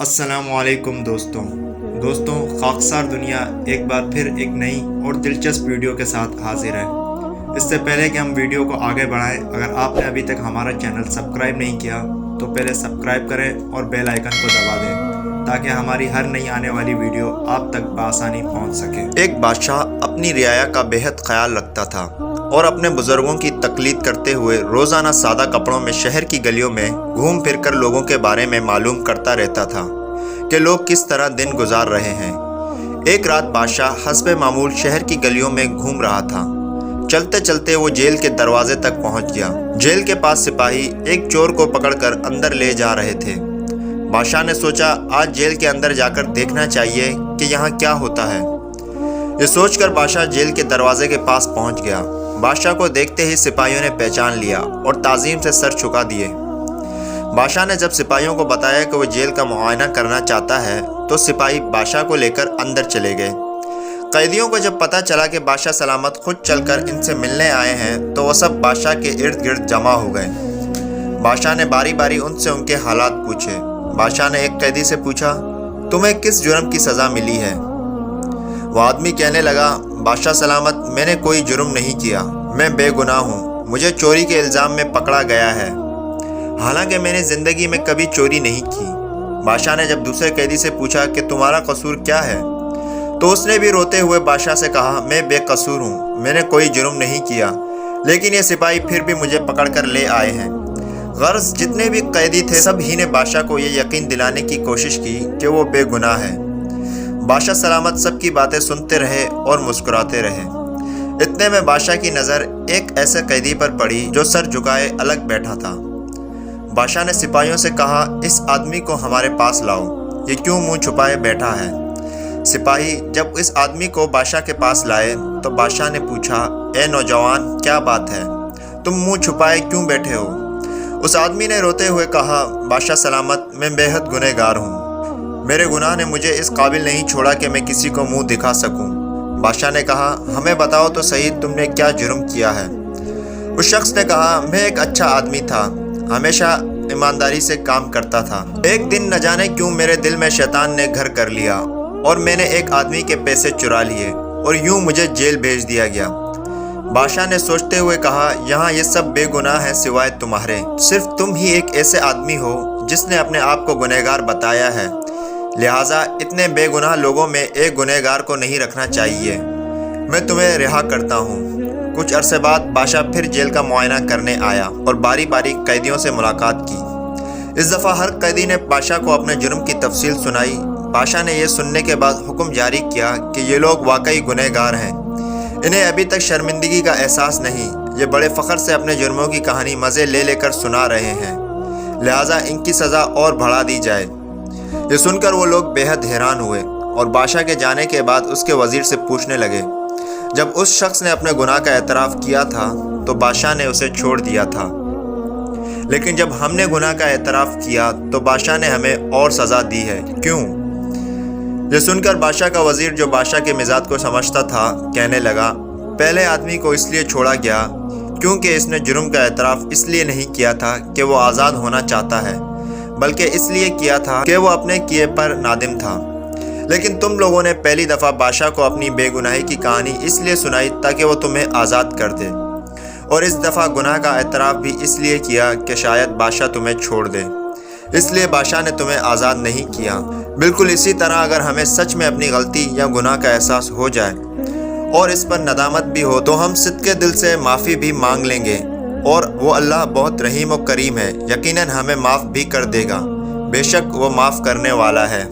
अस्सलाम वालेकुम दोस्तों खाकसार दुनिया एक बार फिर एक नई और दिलचस्प वीडियो के साथ हाजिर है। इससे पहले कि हम वीडियो को आगे बढ़ाएं, अगर आपने अभी तक हमारा चैनल सब्सक्राइब नहीं किया तो पहले सब्सक्राइब करें और बेल आइकन को दबा दें ताकि हमारी हर नई आने वाली वीडियो आप तक बआसानी पहुंच सके। एक बादशाह अपनी रियाया का बेहद ख्याल रखता था और अपने बुजुर्गों की तकलीद करते हुए रोज़ाना सादा कपड़ों में शहर की गलियों में घूम फिर कर लोगों के बारे में मालूम करता रहता था कि लोग किस तरह दिन गुजार रहे हैं। एक रात बादशाह हस्बे मामूल शहर की गलियों में घूम रहा था। चलते चलते वो जेल के दरवाजे तक पहुंच गया। जेल के पास सिपाही एक चोर को पकड़कर अंदर ले जा रहे थे। बादशाह ने सोचा आज जेल के अंदर जाकर देखना चाहिए कि यहाँ क्या होता है। ये सोचकर बादशाह जेल के दरवाजे के पास पहुंच गया। बादशाह को देखते ही सिपाहियों ने पहचान लिया और ताज़ीम से सर झुका दिए। बादशाह ने जब सिपाहियों को बताया कि वो जेल का मुआयना करना चाहता है तो सिपाही बादशाह को लेकर अंदर चले गए। कैदियों को जब पता चला कि बादशाह सलामत खुद चलकर इनसे मिलने आए हैं तो वो सब बादशाह के इर्द गिर्द जमा हो गए। बादशाह ने बारी बारी उनसे उनके हालात पूछे। बादशाह ने एक कैदी से पूछा, तुम्हें किस जुर्म की सज़ा मिली है? वो आदमी कहने लगा, बादशाह सलामत, मैंने कोई जुर्म नहीं किया, मैं बेगुनाह हूँ। मुझे चोरी के इल्ज़ाम में पकड़ा गया है, हालांकि मैंने ज़िंदगी में कभी चोरी नहीं की। बादशाह ने जब दूसरे कैदी से पूछा कि तुम्हारा कसूर क्या है तो उसने भी रोते हुए बादशाह से कहा, मैं बेकसूर हूँ, मैंने कोई जुर्म नहीं किया, लेकिन ये सिपाही फिर भी मुझे पकड़ कर ले आए हैं। गर्ज जितने भी कैदी थे सब ही ने बादशाह को ये यकीन दिलाने की कोशिश की कि वो बेगुनाह है। बादशाह सलामत सबकी बातें सुनते रहे और मुस्कुराते रहे। इतने में बादशाह की नज़र एक ऐसे कैदी पर पड़ी जो सर झुकाए अलग बैठा था। बादशाह ने सिपाहियों से कहा, इस आदमी को हमारे पास लाओ, ये क्यों मुंह छुपाए बैठा है? सिपाही जब इस आदमी को बादशाह के पास लाए तो बादशाह ने पूछा, ए नौजवान, क्या बात है, तुम मुंह छुपाए क्यों बैठे हो? उस आदमी ने रोते हुए कहा, बादशाह सलामत, मैं बेहद गुनहगार हूँ, मेरे गुनाह ने मुझे इस काबिल नहीं छोड़ा कि मैं किसी को मुंह दिखा सकूं। बादशाह ने कहा, हमें बताओ तो सही, तुमने क्या जुर्म किया है? उस शख्स ने कहा, मैं एक अच्छा आदमी था, हमेशा ईमानदारी से काम करता था। एक दिन न जाने क्यों मेरे दिल में शैतान ने घर कर लिया और मैंने एक आदमी के पैसे चुरा लिए और यूं मुझे जेल भेज दिया गया। बादशाह ने सोचते हुए कहा, यहाँ ये सब बेगुनाह हैं सिवाय तुम्हारे, सिर्फ तुम ही एक ऐसे आदमी हो जिसने अपने आप को गुनहगार बताया है, लिहाजा इतने बेगुनाह लोगों में एक गुनहगार को नहीं रखना चाहिए। मैं तुम्हें रिहा करता हूँ। कुछ अरसे बाद बादशाह फिर जेल का मुआयना करने आया और बारी बारी कैदियों से मुलाकात की। इस दफ़ा हर कैदी ने बादशाह को अपने जुर्म की तफसील सुनाई। बादशाह ने यह सुनने के बाद हुक्म जारी किया कि ये लोग वाकई गुनहगार हैं, इन्हें अभी तक शर्मिंदगी का एहसास नहीं, ये बड़े फ़ख्र से अपने जुर्मों की कहानी मज़े ले लेकर सुना रहे हैं, लिहाजा इनकी सज़ा और बढ़ा दी जाए। ये सुनकर वो लोग बेहद हैरान हुए और बादशाह के जाने के बाद उसके वज़ीर से पूछने लगे। जब उस शख्स ने अपने गुनाह का एतराफ़ किया था तो बादशाह ने उसे छोड़ दिया था, लेकिन जब हमने गुनाह का एतराफ़ किया तो बादशाह ने हमें और सज़ा दी है, क्यों? ये सुनकर बादशाह का वज़ीर, जो बादशाह के मिजाज को समझता था, कहने लगा, पहले आदमी को इसलिए छोड़ा गया क्योंकि इसने जुर्म का एतराफ़ इसलिए नहीं किया था कि वो आज़ाद होना चाहता है, बल्कि इसलिए किया था कि वो अपने किए पर नादिम था। लेकिन तुम लोगों ने पहली दफ़ा बादशाह को अपनी बेगुनाही की कहानी इसलिए सुनाई ताकि वो तुम्हें आज़ाद कर दे, और इस दफ़ा गुनाह का एतराफ़ भी इसलिए किया कि शायद बादशाह तुम्हें छोड़ दे, इसलिए बादशाह ने तुम्हें आज़ाद नहीं किया। बिल्कुल इसी तरह अगर हमें सच में अपनी गलती या गुनाह का एहसास हो जाए और इस पर नदामत भी हो तो हम सिद्के दिल से माफ़ी भी मांग लेंगे, और वो अल्लाह बहुत रहीम और करीम है, यकीनन हमें माफ़ भी कर देगा, बेशक वो माफ़ करने वाला है।